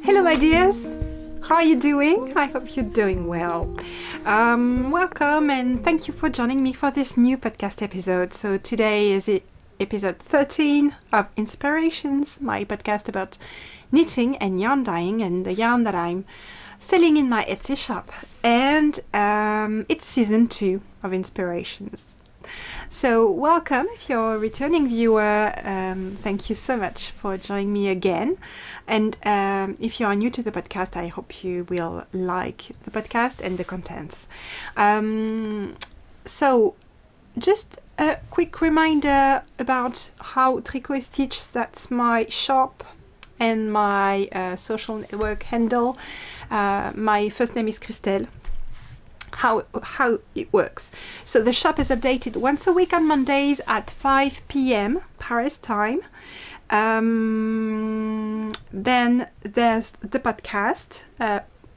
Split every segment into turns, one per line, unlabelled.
Hello my dears, how are you doing? I hope you're doing well. Welcome and thank you for joining me for this new podcast episode. So today is episode 13 of Inspirations, my podcast about knitting and yarn dyeing and the yarn that I'm selling in my Etsy shop. And it's season 2 of Inspirations. So welcome if you're a returning viewer. Thank you so much for joining me again. And if you are new to the podcast, I hope you will like the podcast and the contents. So just a quick reminder about how Tricot is Stitch. That's my shop and my social network handle. My first name is Christelle. How it works. So the shop is updated once a week on Mondays at 5 p.m. Paris time. Then there's the podcast.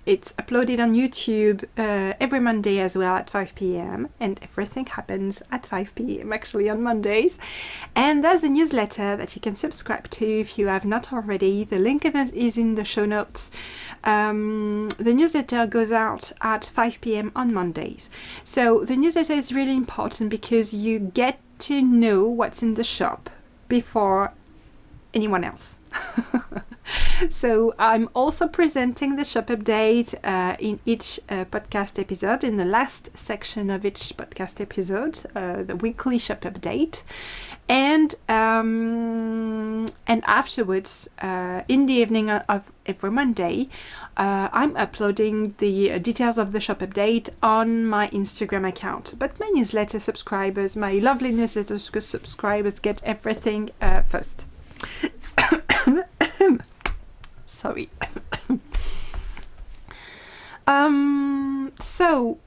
It's uploaded on YouTube every Monday as well at 5 p.m. and everything happens at 5 p.m. actually on Mondays. And there's a newsletter that you can subscribe to if you have not already. The link is in the show notes. The newsletter goes out at 5 p.m. on Mondays. So the newsletter is really important because you get to know what's in the shop before anyone else. So I'm also presenting the shop update in each podcast episode, in the last section of each podcast episode, the weekly shop update. And afterwards, in the evening of every Monday, I'm uploading the details of the shop update on my Instagram account. But my newsletter subscribers, my lovely newsletter subscribers get everything first. Sorry. So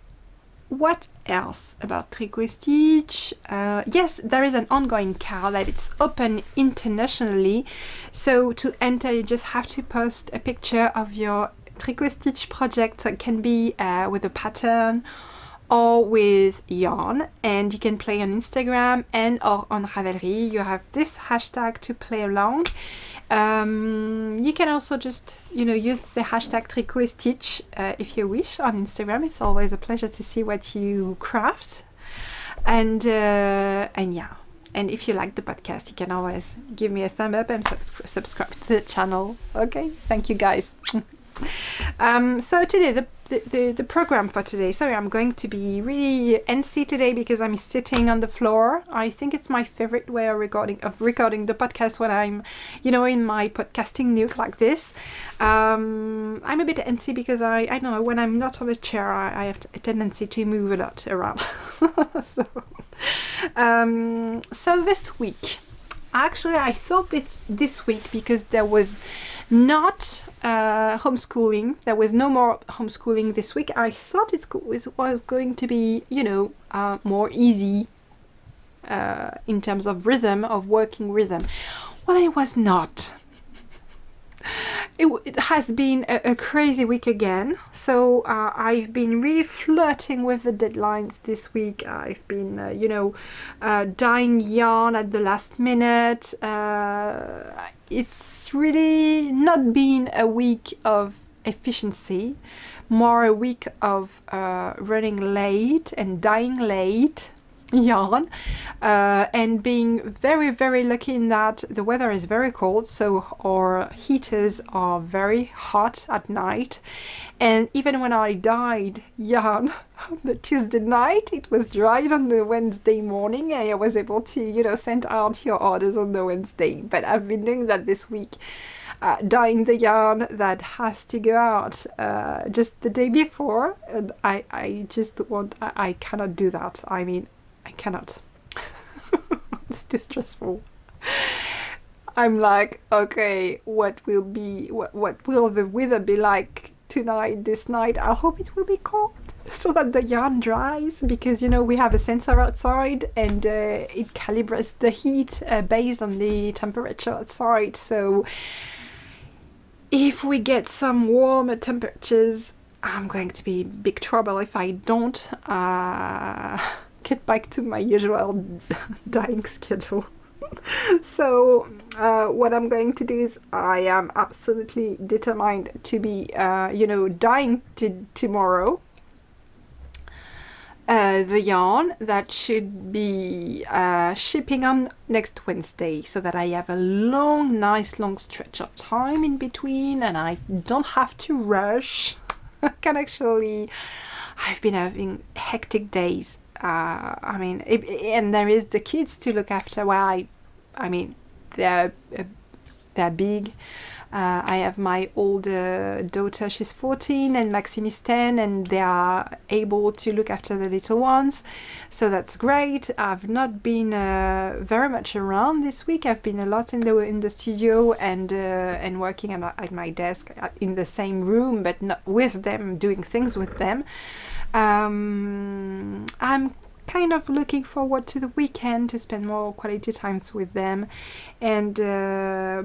what else about Tricot Stitch? Yes, there is an ongoing card that it's open internationally. So to enter, you just have to post a picture of your Tricot Stitch project. That can be with a pattern or with yarn, and you can play on Instagram and or on Ravelry. You have this hashtag to play along. You can also just, use the hashtag Tricot Stitch if you wish on Instagram. It's always a pleasure to see what you craft. And yeah. And if you like the podcast, you can always give me a thumb up and subscribe to the channel. Okay, thank you guys. So today, the program for today. Sorry, I'm going to be really antsy today because I'm sitting on the floor. I think it's my favorite way of recording the podcast when I'm, in my podcasting nook like this. I'm a bit antsy because I don't know, when I'm not on a chair, I have a tendency to move a lot around. So this week, actually, I thought this week, because there was not homeschooling, there was no more homeschooling this week, I thought it was going to be, more easy in terms of rhythm, of working rhythm. Well, it was not. It has been a crazy week again. So I've been really flirting with the deadlines this week. I've been, dyeing yarn at the last minute. It's really not been a week of efficiency, more a week of running late and dyeing late yarn, and being very, very lucky in that the weather is very cold, so our heaters are very hot at night. And even when I dyed yarn on the Tuesday night, it was dried on the Wednesday morning, and I was able to, send out your orders on the Wednesday. But I've been doing that this week, dyeing the yarn that has to go out just the day before, and I cannot do that. I mean, I cannot. It's too stressful. I'm like, okay, what will the weather be like tonight, this night? I hope it will be cold so that the yarn dries, because we have a sensor outside and it calibrates the heat based on the temperature outside. So if we get some warmer temperatures, I'm going to be in big trouble if I don't get back to my usual dyeing schedule. So what I'm going to do is I am absolutely determined to be, dyeing tomorrow. The yarn that should be shipping on next Wednesday, so that I have a nice long stretch of time in between and I don't have to rush. I can actually, I've been having hectic days. And there is the kids to look after. Well, I mean, they're big. I have my older daughter, she's 14, and Maxime is 10, and they are able to look after the little ones, so that's great. I've not been very much around this week. I've been a lot in the studio and working at my desk in the same room, but not with them, doing things with them. I'm kind of looking forward to the weekend to spend more quality times with them, and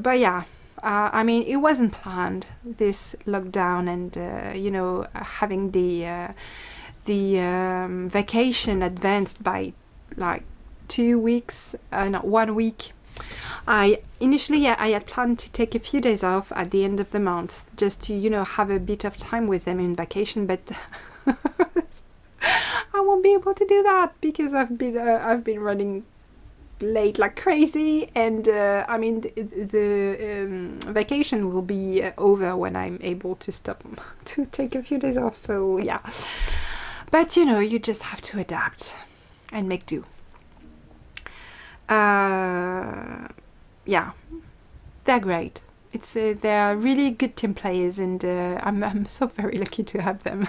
but yeah. It wasn't planned, this lockdown, and having the vacation advanced by like 2 weeks, not 1 week. I had planned to take a few days off at the end of the month, just to have a bit of time with them in vacation, but I won't be able to do that because I've been running late like crazy, and the vacation will be over when I'm able to stop to take a few days off, so yeah. But you just have to adapt and make do. Yeah, they're great. They're really good team players, and I'm so very lucky to have them.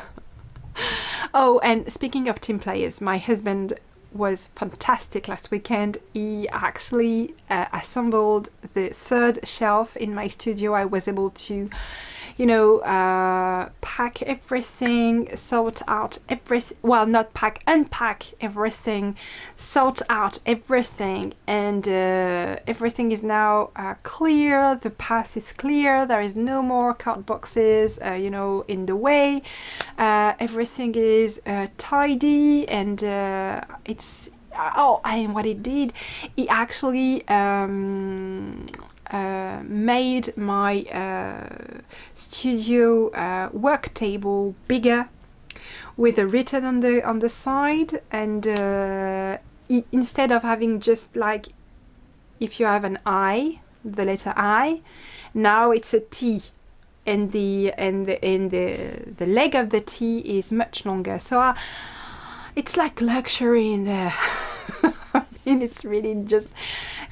Oh, and speaking of team players, my husband was fantastic last weekend. He actually assembled the third shelf in my studio. I was able to pack everything, sort out everything, well, not pack, unpack everything, sort out everything, and everything is now clear. The path is clear. There is no more card boxes in the way. Everything is tidy, and it's and what he did, he actually made my studio work table bigger with a written on the side, and instead of having just like, if you have an I, the letter I, now it's a T, and the leg of the T is much longer, so it's like luxury in there. It's really just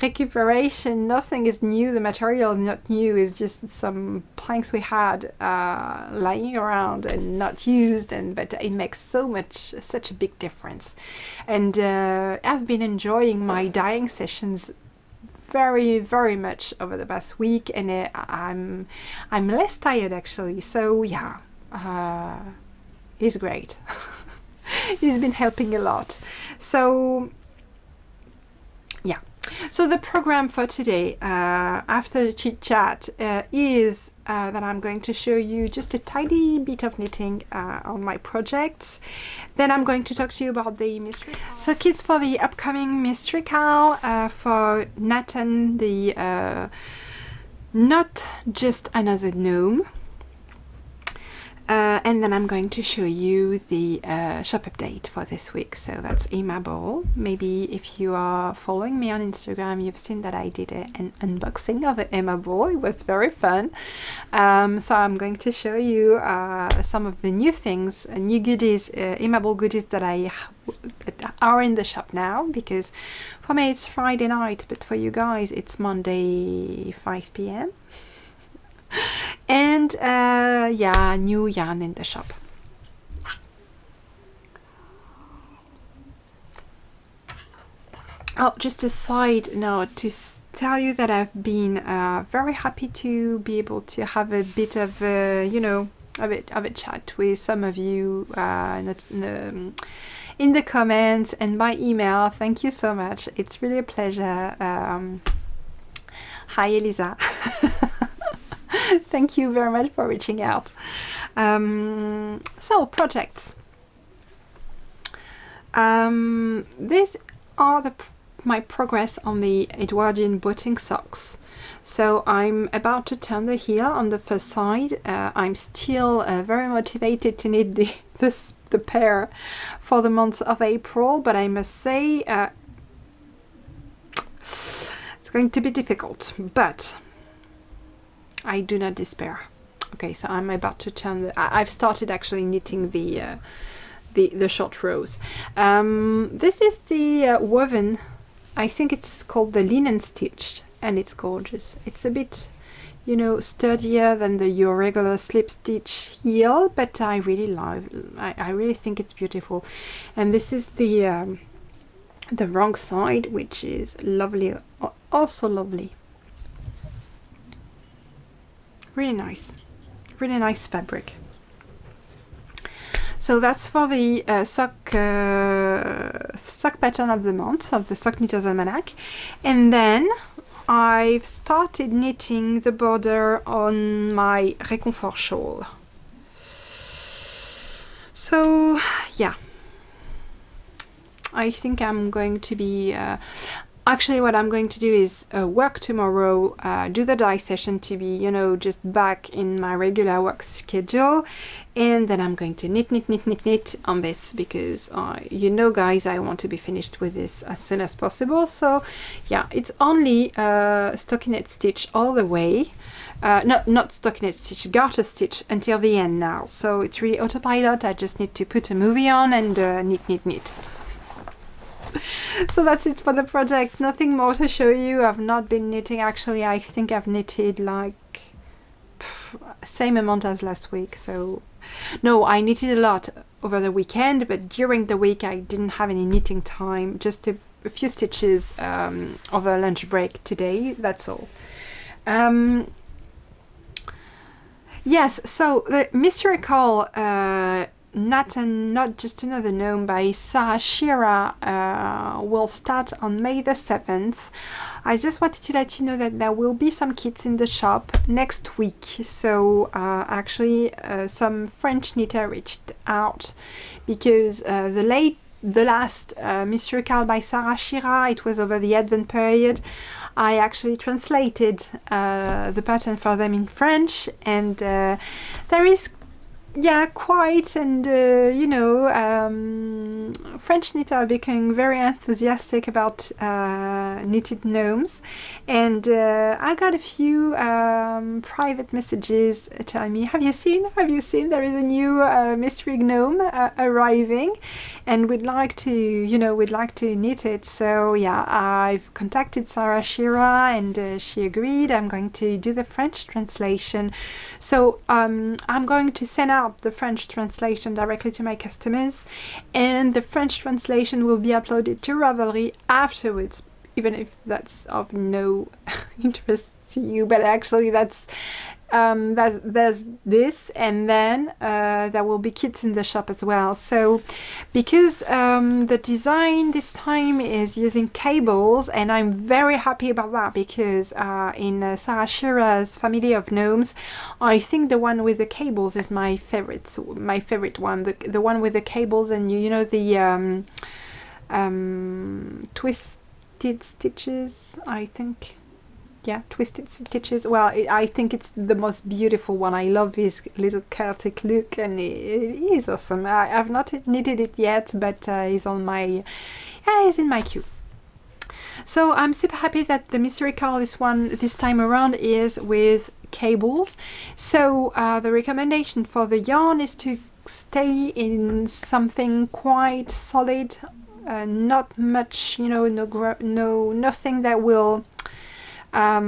recuperation. Nothing is new. The material is not new. It's just some planks we had lying around and not used, but it makes such a big difference. And I've been enjoying my dyeing sessions very, very much over the past week, and I'm less tired actually. So yeah, he's great. He's been helping a lot. So yeah, so the program for today, after the chit chat, is that I'm going to show you just a tiny bit of knitting on my projects. Then I'm going to talk to you about the mystery cowl. So kids, for the upcoming mystery cowl for Gnathan, the not just another gnome. And then I'm going to show you the shop update for this week. So that's Aimable. Maybe if you are following me on Instagram, you've seen that I did an unboxing of Aimable. It was very fun. So I'm going to show you some of the new things, new goodies, Aimable goodies that are in the shop now, because for me it's Friday night, but for you guys it's Monday 5 p.m. And yeah, new yarn in the shop. Oh, just a side note to tell you that I've been very happy to be able to have a bit of a chat with some of you in the comments and by email. Thank you so much. It's really a pleasure. Hi, Elisa. Thank you very much for reaching out. So projects. These are my progress on the Edwardian boating socks. So I'm about to turn the heel on the first side. I'm still very motivated to knit the pair for the month of April, but I must say it's going to be difficult, but I do not despair. Okay, so I'm about to turn I've started actually knitting the short rows. This is the woven, I think it's called the linen stitch, and it's gorgeous. It's a bit, you know, sturdier than your regular slip stitch heel, but I really love. I really think it's beautiful. And this is the wrong side, which is lovely, also lovely. Really nice fabric. So that's for the sock pattern of the month of the Sock Knitter's Almanac, and then I've started knitting the border on my Réconfort shawl. So yeah, I think I'm going to be actually what I'm going to do is work tomorrow, do the dye session to be, you know, just back in my regular work schedule, and then I'm going to knit on this because you know guys, I want to be finished with this as soon as possible. So yeah, it's only stockinette stitch all the way, not stockinette stitch, garter stitch until the end now. So it's really autopilot. I just need to put a movie on and knit. So that's it for the project. Nothing more to show you. I've not been knitting. Actually, I think I've knitted like same amount as last week. So no, I knitted a lot over the weekend, but during the week I didn't have any knitting time. Just a few stitches over lunch break today. That's all. Yes, so the mystical Gnathan, Not Just Another Gnome by Schira will start on May the 7th. I just wanted to let you know that there will be some kits in the shop next week. So actually some French knitter reached out because the last Mystical by Schira, it was over the Advent period. I actually translated the pattern for them in French, and there is quite, and you know, French knitters are becoming very enthusiastic about knitted gnomes, and I got a few private messages telling me, have you seen there is a new mystery gnome arriving, and we'd like to knit it. So yeah, I've contacted Schira, and she agreed. I'm going to do the French translation. So I'm going to send out the French translation directly to my customers, and the French translation will be uploaded to Ravelry afterwards, even if that's of no interest to you. But actually there's this, and then there will be kits in the shop as well. So because the design this time is using cables, and I'm very happy about that, because in Schira's family of gnomes, I think the one with the cables is my favorite one, the one with the cables, and you know, the twisted stitches, I think. Yeah, twisted stitches. Well, I think it's the most beautiful one. I love this little Celtic look, and it is awesome. I've not knitted it yet, but it's in my queue. So I'm super happy that the mystery card this time around is with cables. So the recommendation for the yarn is to stay in something quite solid, not much, you know, nothing that will. I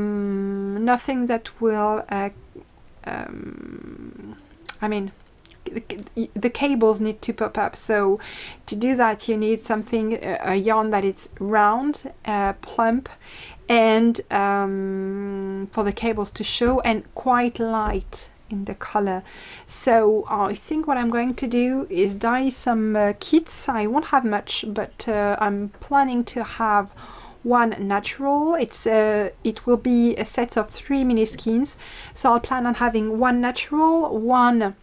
mean, the cables need to pop up. So to do that, you need something, a yarn that is round, plump, and for the cables to show, and quite light in the color. So I think what I'm going to do is dye some kits. I won't have much, but I'm planning to have one natural. It will be a set of 3 mini skeins, so I'll plan on having one natural, one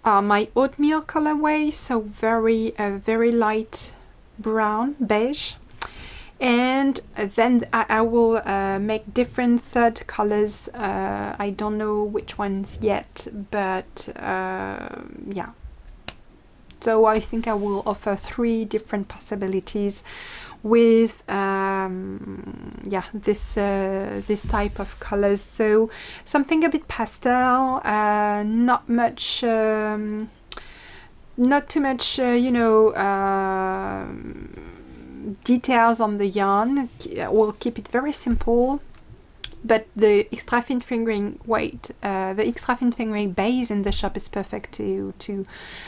my oatmeal colorway, so very light brown, beige, And then I will make different third colors. I don't know which ones yet, but yeah. So I think I will offer 3 different possibilities with yeah, this type of colors. So something a bit pastel, not much, not too much, you know, details on the yarn. We'll keep it very simple. But the extra thin fingering weight, the extra thin fingering base in the shop is perfect to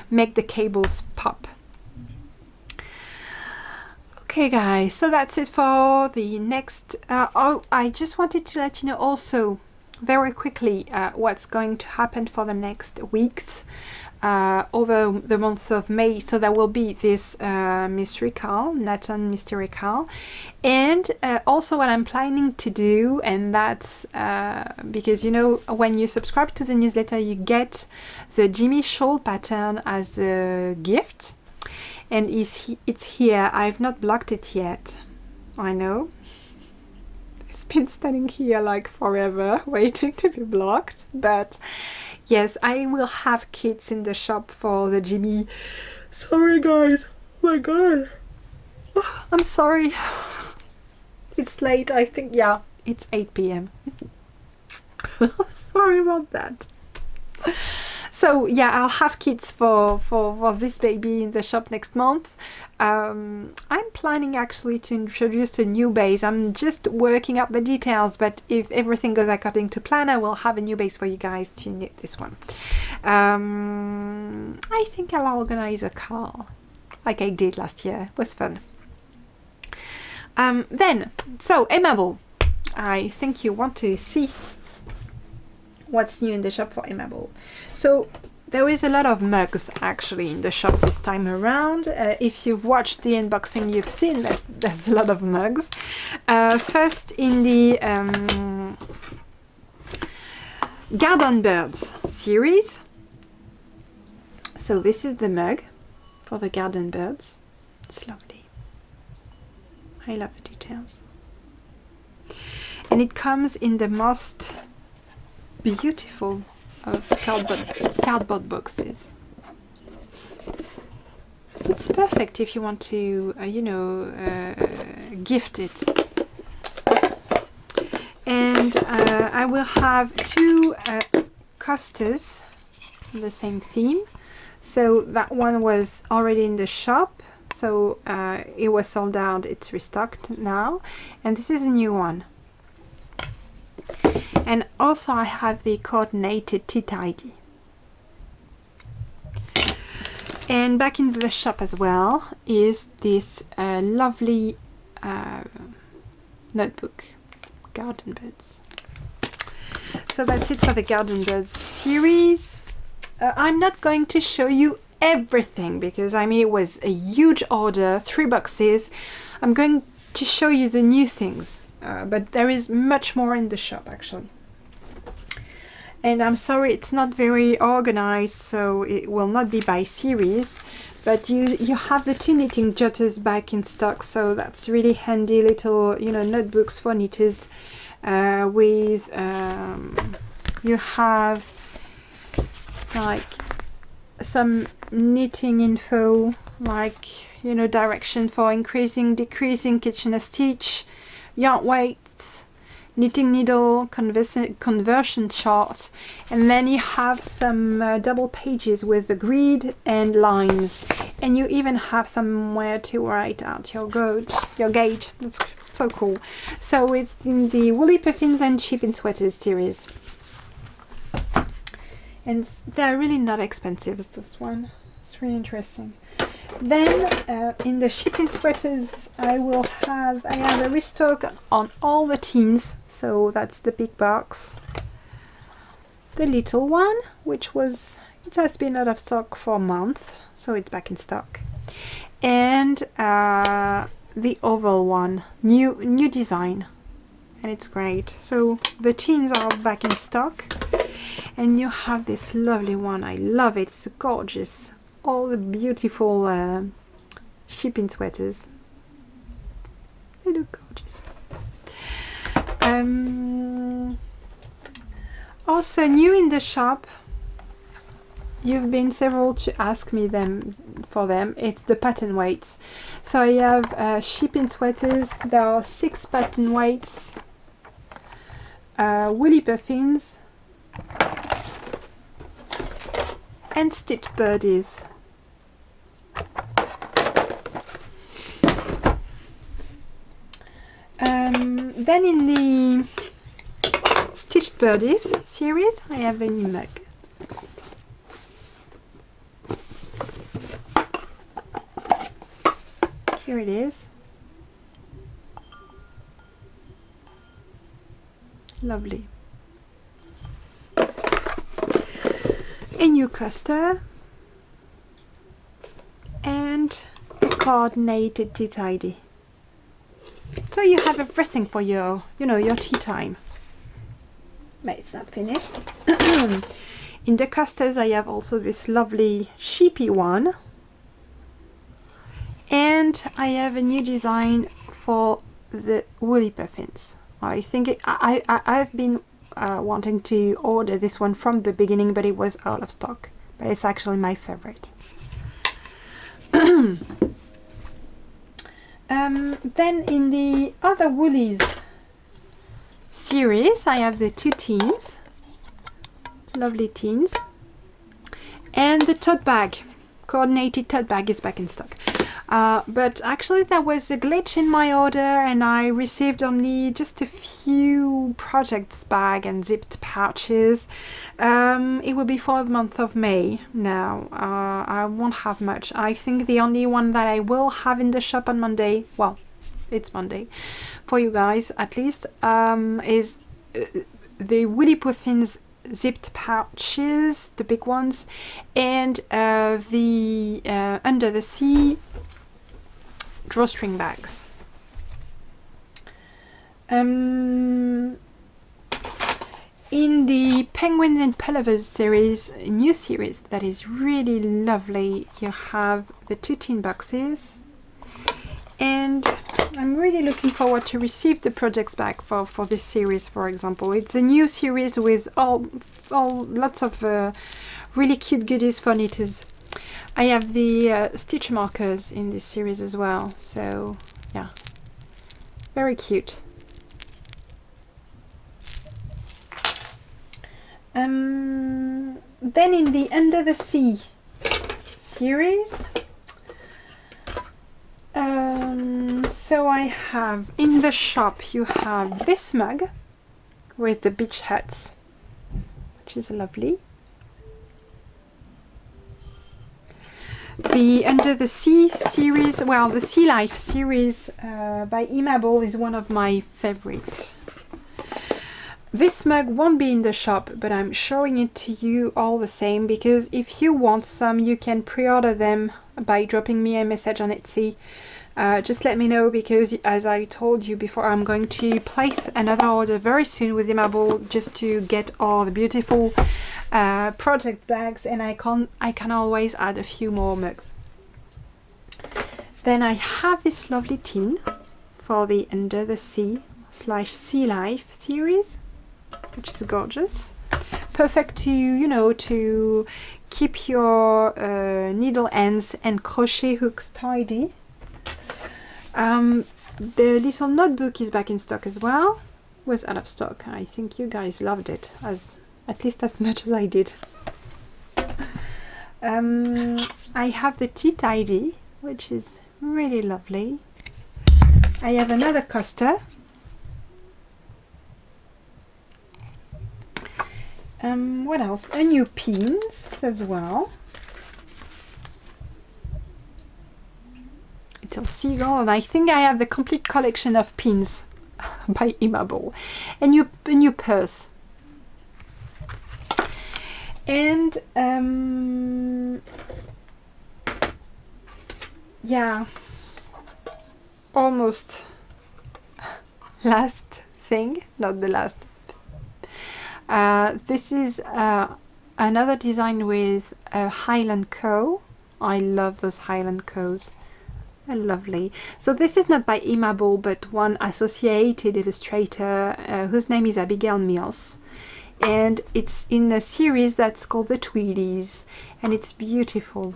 make the cables pop. Okay guys, so that's it for the next, oh, I just wanted to let you know also very quickly what's going to happen for the next weeks over the month of May. So there will be this mystery call, Gnathan mystery call, and also what I'm planning to do, and that's because you know when you subscribe to the newsletter you get the Jimmy shawl pattern as a gift, and it's here. I've not blocked it yet, I know. It's been standing here like forever waiting to be blocked, but yes, I will have kits in the shop for the Jimmy. Sorry guys, oh my god, oh, I'm sorry. It's late, I think, yeah, it's 8 p.m. Sorry about that. So yeah, I'll have kits for this baby in the shop next month. I'm planning actually to introduce a new base. I'm just working out the details, but if everything goes according to plan, I will have a new base for you guys to knit this one. I think I'll organize a call like I did last year. It was fun. Then, so Aimable, I think you want to see what's new in the shop for Aimable. So there is a lot of mugs actually in the shop this time around. If you've watched the unboxing, you've seen that there's a lot of mugs. First in the Garden Birds series. So this is the mug for the Garden Birds. It's lovely. I love the details. And it comes in the most beautiful of cardboard boxes. It's perfect if you want to, you know, gift it. And I will have 2 coasters in the same theme. So that one was already in the shop, so it was sold out. It's restocked now, and this is a new one. And also I have the coordinated tea tidy. And back in the shop as well is this lovely notebook, Garden Birds. So that's it for the Garden Birds series. I'm not going to show you everything because I mean it was a huge order, 3 boxes. I'm going to show you the new things. But there is much more in the shop actually. And I'm sorry it's not very organized, so it will not be by series, but you have the 2 knitting jotters back in stock, so that's really handy little, you know, notebooks for knitters. With you have like some knitting info, like, you know, direction for increasing, decreasing kitchener stitch, yarn weights, knitting needle, conversion chart, and then you have some double pages with the grid and lines, and you even have somewhere to write out your gauge. That's so cool. So it's in the Woolly Puffins and Shipping Sweaters series, and they're really not expensive, this one. It's really interesting. Then in the Shipping Sweaters I have a restock on all the teens, so that's the big box, the little one, which was, it has been out of stock for a month, so it's back in stock, and the oval one, new design, and it's great. So the teens are back in stock, and you have this lovely one. I love it, it's gorgeous. All the beautiful shipping sweaters. They look gorgeous. Also new in the shop, you've been several to ask me for them. It's the pattern weights. So I have shipping sweaters. There are 6 pattern weights, woolly puffins, and stitched birdies. Then in the stitched birdies series, I have a new mug. Here it is. Lovely. A new coaster and a coordinated tea tidy. So you have everything for your, your tea time. But it's not finished. In the coasters I have also this lovely sheepy one. And I have a new design for the woolly puffins. I think I've been wanting to order this one from the beginning, but it was out of stock. But it's actually my favorite. Then in the other woolies series, I have the 2 teens, lovely teens, and the tote bag, coordinated tote bag is back in stock. But actually there was a glitch in my order and I received only just a few projects bag and zipped pouches. It will be for the month of May now. I won't have much. I think the only one that I will have in the shop on Monday, well, it's Monday, for you guys at least, is the Woolly Puffins zipped pouches, the big ones, and the Under the Sea drawstring bags. In the Penguins and Pullovers series, new series that is really lovely, you have the 2 tin boxes, and I'm really looking forward to receive the projects back for this series. For example, it's a new series with lots of really cute goodies for knitters. I have the stitch markers in this series as well, so yeah, very cute. Then in the Under the Sea series, so I have in the shop, you have this mug with the beach hats, which is lovely. The Under the Sea series, well, the Sea Life series by Imable is one of my favorite. This mug won't be in the shop, but I'm showing it to you all the same, because if you want some, you can pre-order them by dropping me a message on Etsy. Just let me know, because as I told you before, I'm going to place another order very soon with Imable just to get all the beautiful project bags, and I can always add a few more mugs. Then I have this lovely tin for the Under the Sea / Sea Life series, which is gorgeous. Perfect to, to keep your needle ends and crochet hooks tidy. The little notebook is back in stock as well. Was out of stock. I think you guys loved it, at least as much as I did. I have the tea tidy, which is really lovely. I have another coaster. What else? A new pins as well. Little seagull, and I think I have the complete collection of pins by Imable. A new purse. And yeah, almost last thing, not the last. This is another design with a Highland Co. I love those Highland Co's. Lovely. So this is not by Imable, but one associated illustrator whose name is Abigail Mills. And it's in a series that's called the Tweedies, and it's beautiful,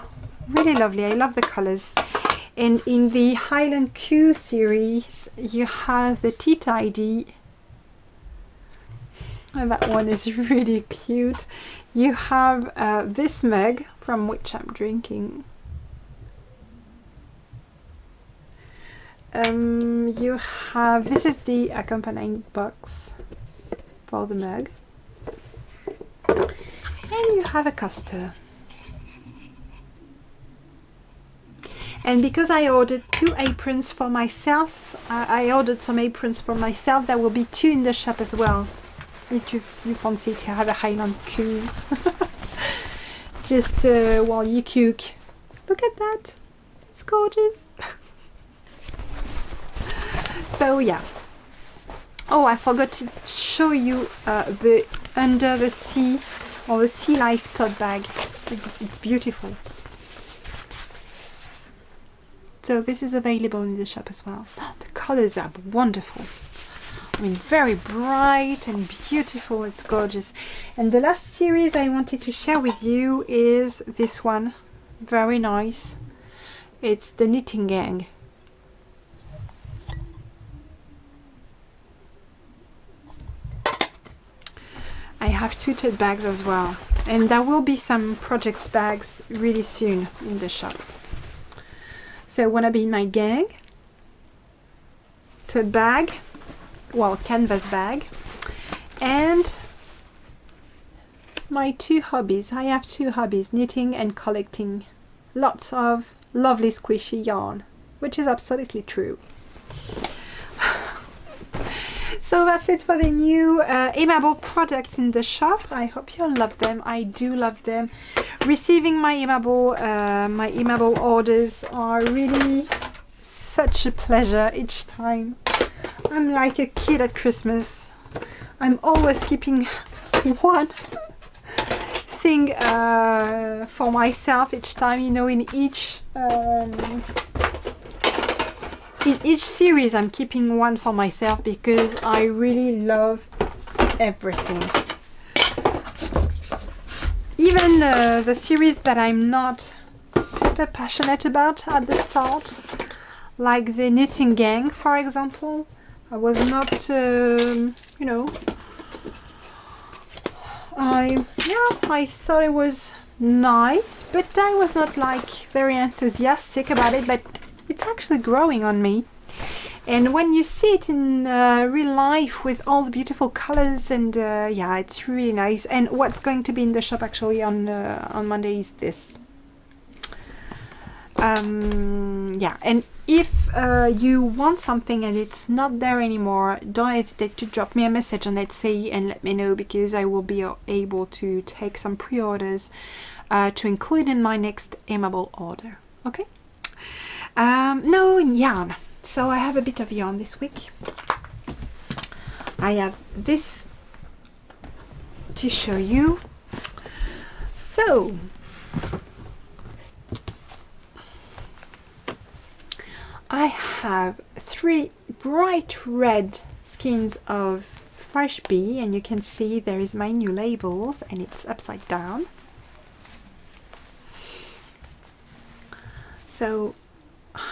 really lovely. I love the colors. And in the Highland Q series you have the Tea Tidy, and that one is really cute. You have this mug from which I'm drinking. You have, this is the accompanying box for the mug. And you have a coaster. And because I ordered 2 aprons for myself, I ordered some aprons for myself. There will be 2 in the shop as well. If you fancy to have a Highland Q. Just while you cook. Look at that. It's gorgeous. So yeah. Oh, I forgot to show you the Under the Sea or the Sea Life tote bag. It's beautiful. So this is available in the shop as well. The colors are wonderful. I mean, very bright and beautiful. It's gorgeous. And the last series I wanted to share with you is this one. Very nice. It's the Knitting Gang. I have 2 tote bags as well, and there will be some project bags really soon in the shop. So Wanna Be in My Gang, tote bag, well, canvas bag, and my 2 hobbies. I have 2 hobbies, knitting and collecting lots of lovely squishy yarn, which is absolutely true. So that's it for the new Imable products in the shop. I hope you'll love them. I do love them. Receiving my Imable orders are really such a pleasure each time. I'm like a kid at Christmas. I'm always keeping one thing for myself each time, you know, in each series I'm keeping one for myself because I really love everything. Even the series that I'm not super passionate about at the start, like the Knitting Gang, for example, I was not, you know, I thought it was nice, but I was not like very enthusiastic about it, but it's actually growing on me. And when you see it in real life with all the beautiful colors, and yeah, it's really nice. And what's going to be in the shop actually on Monday is this. Yeah, and if you want something and it's not there anymore, don't hesitate to drop me a message on Etsy and let me know, because I will be able to take some pre-orders to include in my next Imable order. Okay? No yarn. So I have a bit of yarn this week. I have this to show you. So I have 3 bright red skeins of Fresh Bee, and you can see there is my new labels, and it's upside down. So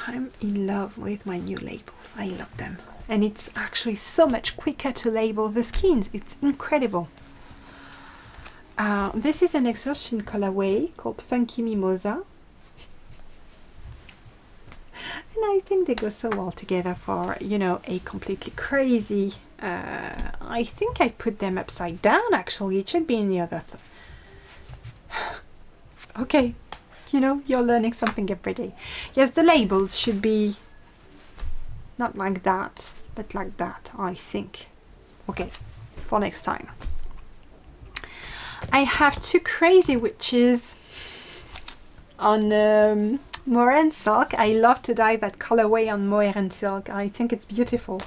I'm in love with my new labels. I love them, and it's actually so much quicker to label the skeins. It's incredible. This is an exhaustion colorway called Funky Mimosa, and I think they go so well together for, you know, a completely crazy. I think I put them upside down actually. It should be in the other. Okay. You know, you're learning something every day. Yes, the labels should be not like that, but like that, I think. Okay, for next time. I have 2 crazy witches on mohair and silk. I love to dye that colorway on mohair and silk. I think it's beautiful.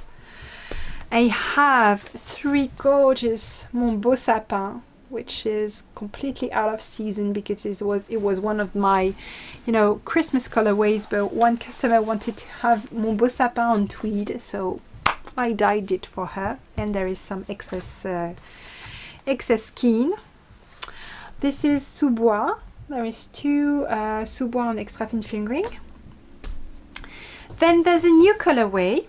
I have 3 gorgeous Mon Beau Sapin which is completely out of season because it was one of my, you know, Christmas colorways, but one customer wanted to have Mon Beau Sapin on tweed, so I dyed it for her, and there is some excess skein. This is Sous Bois. There is 2 Sous Bois on extra fine fingering. Then there's a new colorway,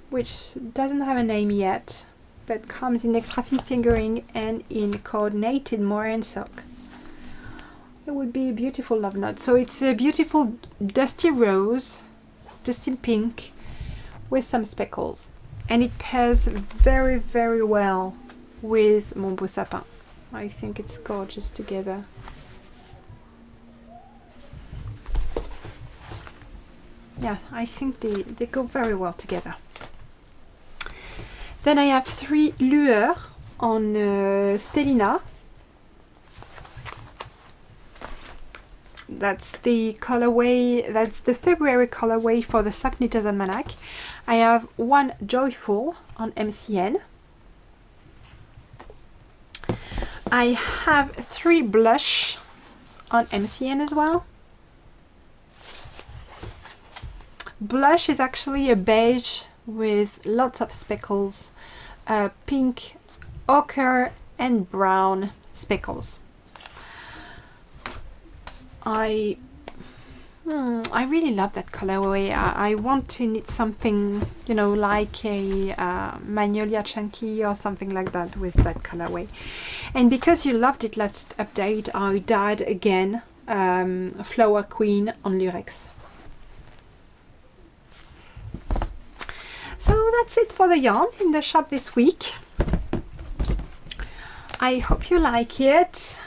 which doesn't have a name yet, but comes in extra fine fingering and in coordinated moire sock. It would be a beautiful love knot. So it's a beautiful dusty rose, dusty pink with some speckles, and it pairs very, very well with Mon Beau Sapin. I think it's gorgeous together. Yeah, I think they go very well together. Then I have 3 Lueurs on Stellina. That's the colorway, that's the February colorway for the Sock Knitter's Almanac. I have 1 Joyful on MCN. I have 3 Blush on MCN as well. Blush is actually a beige with lots of speckles, pink, ochre and brown speckles. I really love that colorway. I want to knit something, you know, like a Magnolia Chunky or something like that with that colorway. And because you loved it last update, I dyed again Flower Queen on Lurex. So that's it for the yarn in the shop this week. I hope you like it.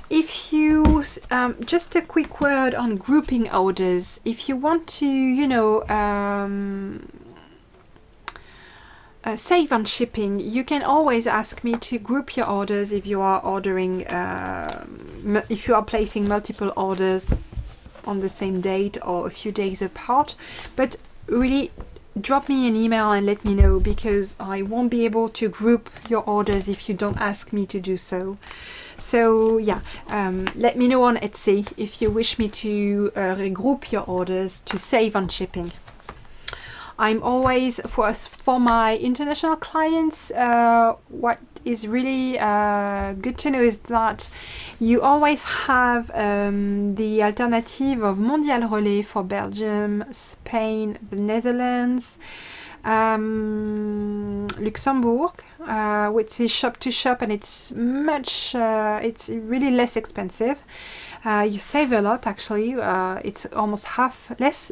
If you, just a quick word on grouping orders. If you want to, you know, save on shipping, you can always ask me to group your orders if you are ordering, if you are placing multiple orders on the same date or a few days apart. But really drop me an email and let me know, because I won't be able to group your orders if you don't ask me to do so. So yeah, let me know on Etsy if you wish me to regroup your orders to save on shipping. I'm always, for my international clients, what is really good to know is that you always have the alternative of Mondial Relais for Belgium, Spain, the Netherlands, Luxembourg, which is shop to shop, and it's much, it's really less expensive. You save a lot actually. It's almost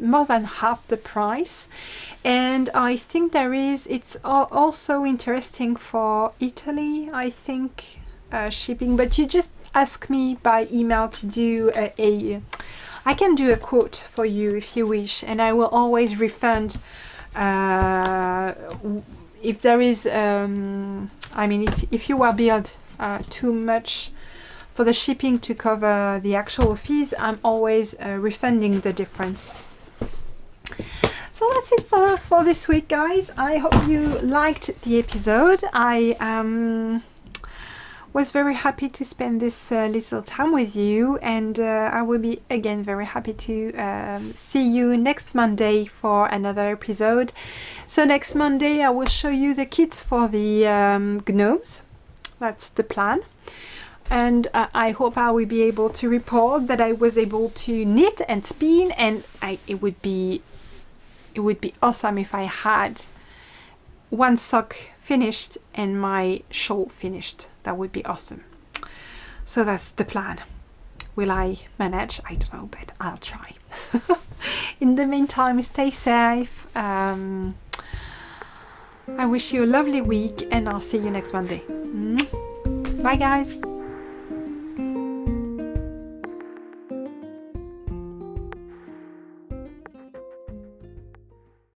more than half the price. And I think it's also interesting for Italy, I think, shipping, but you just ask me by email to do I can do a quote for you if you wish, and I will always refund if there is, I mean, if you are billed too much for the shipping to cover the actual fees, I'm always refunding the difference. So that's it for this week, guys. I hope you liked the episode. I was very happy to spend this little time with you, and I will be again very happy to see you next Monday for another episode. So next Monday I will show you the kits for the gnomes. That's the plan. And I hope I will be able to report that I was able to knit and spin, and it would be awesome if I had one sock finished and my shawl finished. That would be awesome. So that's the plan. Will I manage? I don't know, but I'll try. In the meantime, stay safe. I wish you a lovely week, and I'll see you next Monday. Bye guys.